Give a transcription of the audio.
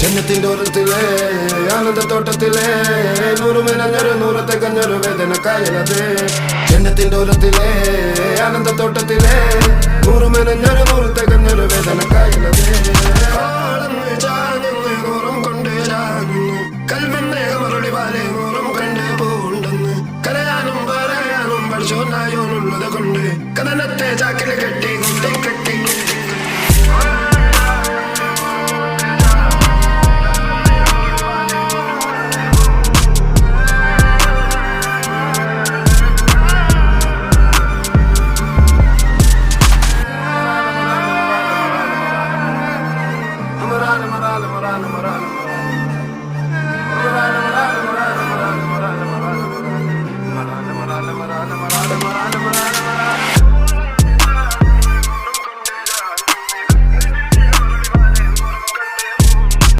ജന്നത്തിന്റെ ഓരത്തിലെ ആനന്ദത്തോട്ടത്തിലെ നൂറുമേനഞ്ഞൊരു നൂറത്തെ കഞ്ഞൊരു വേദന കായലത് ജന്നത്തിന്റെ ഓരത്തിലെ ആനന്ദത്തോട്ടത്തിലെ നൂറുമേനഞ്ഞൊരു നൂറത്തെ കഞ്ഞൊരു വേദന കായലത് നൂറും കൊണ്ട് കൽവിന്റെ മറുപടി പാലെ നൂറും കണ്ട് പോണ്ടെന്ന് കരയാനും പറയാനും പഠിച്ചോനായോനുള്ളത് കൊണ്ട് കഥനത്തെ ചാക്കിൽ കെട്ടി കുട്ടി കെട്ടി Morale.